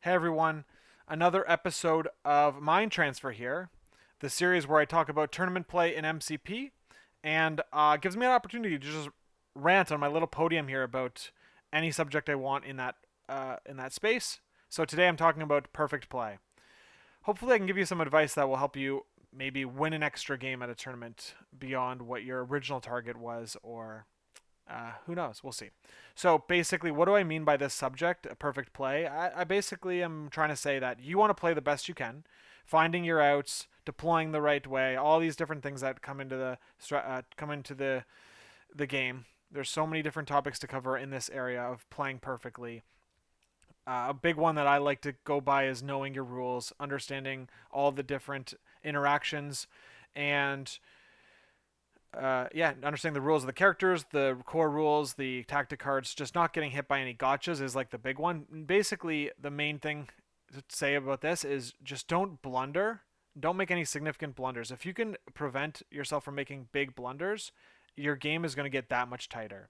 Hey everyone, another episode of Mind Transfer here, the series where I talk about tournament play in MCP, and gives me an opportunity to just rant on my little podium here about any subject I want in that space. So today I'm talking about perfect play. Hopefully I can give you some advice that will help you maybe win an extra game at a tournament beyond what your original target was, or who knows? We'll see. So basically, what do I mean by this subject, a perfect play? I basically am trying to say that you want to play the best you can, finding your outs, deploying the right way, all these different things that come into the game. There's so many different topics to cover in this area of playing perfectly. A big one that I like to go by is knowing your rules, understanding all the different interactions, and understanding the rules of the characters, the core rules, the tactic cards, just not getting hit by any gotchas is like the big one. Basically, the main thing to say about this is just don't blunder. Don't make any significant blunders. If you can prevent yourself from making big blunders, your game is going to get that much tighter.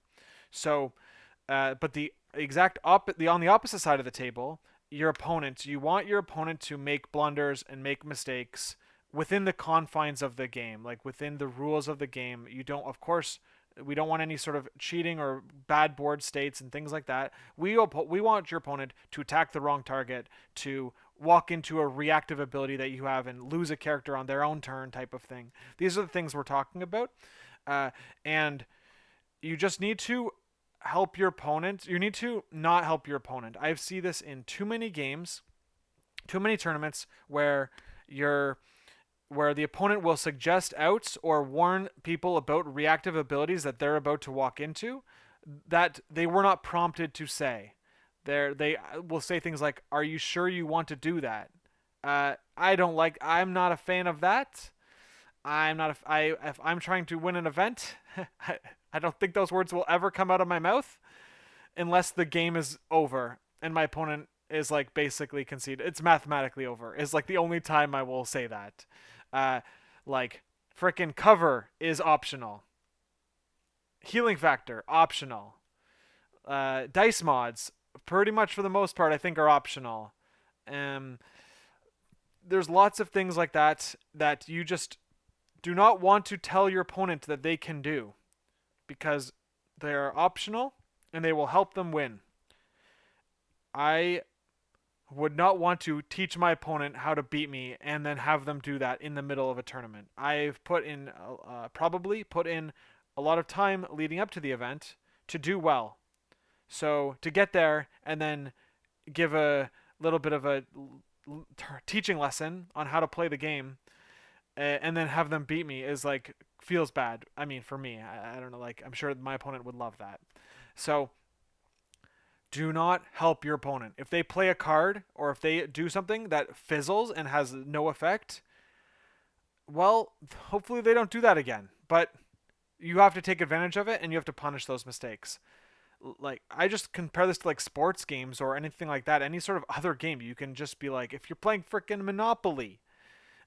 So, but the on the opposite side of the table, you want your opponent to make blunders and make mistakes within the confines of the game, like within the rules of the game. You don't, of course, we don't want any sort of cheating or bad board states and things like that. We want your opponent to attack the wrong target, to walk into a reactive ability that you have and lose a character on their own turn, type of thing. These are the things we're talking about, and you just need to help your opponent. You need to not help your opponent. I see this in too many games, too many tournaments you're where the opponent will suggest outs or warn people about reactive abilities that they're about to walk into that they were not prompted to say. They will say things like, "Are you sure you want to do that?" I don't like. I'm not a fan of that. I'm not. If I'm trying to win an event, I don't think those words will ever come out of my mouth unless the game is over and my opponent is like basically conceded. It's mathematically over. Is like the only time I will say that. Uh, like frickin' cover is optional. Healing factor optional. Dice mods, pretty much for the most part, I think are optional. Um, there's lots of things like that you just do not want to tell your opponent that they can do because they're optional and they will help them win. I would not want to teach my opponent how to beat me and then have them do that in the middle of a tournament. I've probably put in a lot of time leading up to the event to do well. So to get there and then give a little bit of a teaching lesson on how to play the game and then have them beat me is like feels bad. I mean, for me, I don't know. Like I'm sure my opponent would love that. So do not help your opponent. If they play a card or if they do something that fizzles and has no effect, well, hopefully they don't do that again. But you have to take advantage of it and you have to punish those mistakes. Like I just compare this to like sports games or anything like that. Any sort of other game, you can just be like, if you're playing freaking Monopoly,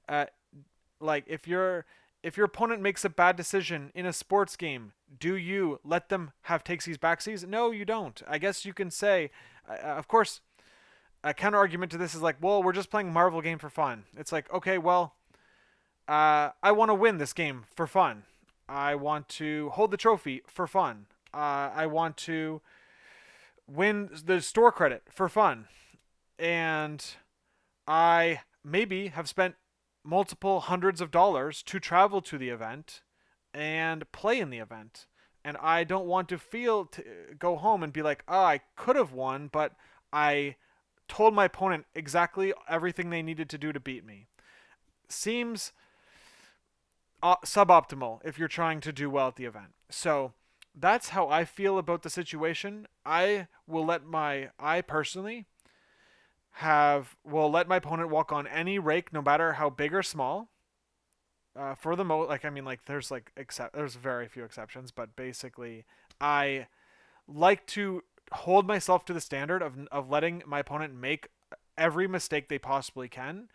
uh, like if your opponent makes a bad decision in a sports game, do you let them have takesies backsies? No, you don't. I guess you can say, of course, a counter argument to this is like, well, we're just playing Marvel game for fun. It's like, okay, well, I want to win this game for fun. I want to hold the trophy for fun. I want to win the store credit for fun. And I maybe have spent multiple hundreds of dollars to travel to the event and play in the event. And I don't want to go home and be like, oh, I could have won, but I told my opponent exactly everything they needed to do to beat me. Seems suboptimal if you're trying to do well at the event. So that's how I feel about the situation. I personally will let my opponent walk on any rake, no matter how big or small. For the most, like I mean, like there's very few exceptions, but basically, I like to hold myself to the standard of letting my opponent make every mistake they possibly can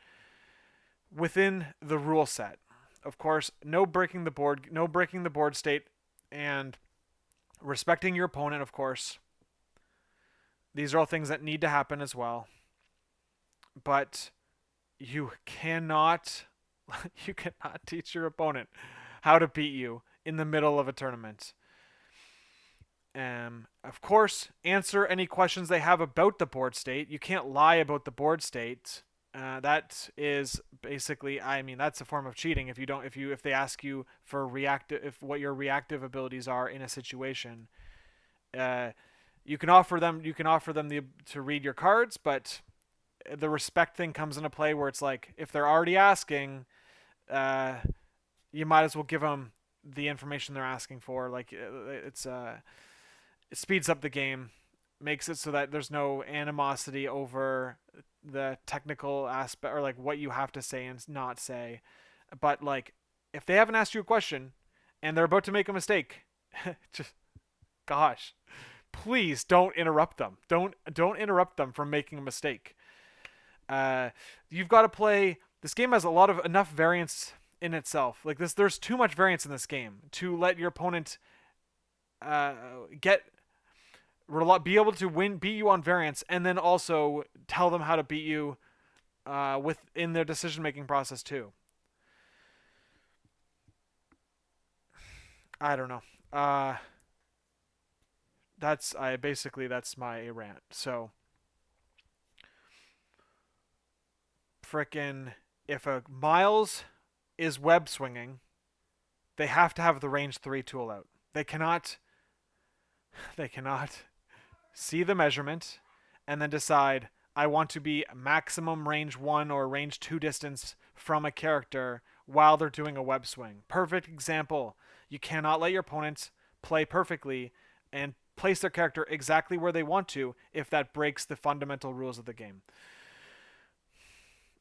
within the rule set. Of course, no breaking the board state, and respecting your opponent. Of course, these are all things that need to happen as well. but you cannot you cannot teach your opponent how to beat you in the middle of a tournament. Of course, answer any questions they have about the board state. You can't lie about the board state. That is basically, I mean, that's a form of cheating. If they ask you for reactive, if what your reactive abilities are in a situation, uh, you can offer them to read your cards, but the respect thing comes into play where it's like if they're already asking, uh, you might as well give them the information they're asking for. Like it speeds up the game, makes it so that there's no animosity over the technical aspect or like what you have to say and not say. But like if they haven't asked you a question and they're about to make a mistake, just gosh, please don't interrupt them. Don't interrupt them from making a mistake. You've got to play. This game has a lot of enough variance in itself. Like this, there's too much variance in this game to let your opponent uh, get be able to beat you on variance, and then also tell them how to beat you within their decision making process too. I don't know. That's my rant. So frickin' if a Miles is web swinging, they have to have the range 3 tool out. They cannot see the measurement and then decide I want to be maximum range 1 or range 2 distance from a character while they're doing a web swing. Perfect example. You cannot let your opponents play perfectly and place their character exactly where they want to if that breaks the fundamental rules of the game.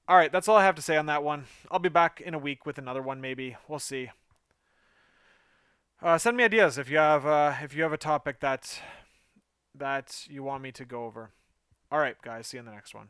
All right, that's all I have to say on that one. I'll be back in a week with another one, maybe. We'll see. Send me ideas if you have a topic that you want me to go over. All right, guys. See you in the next one.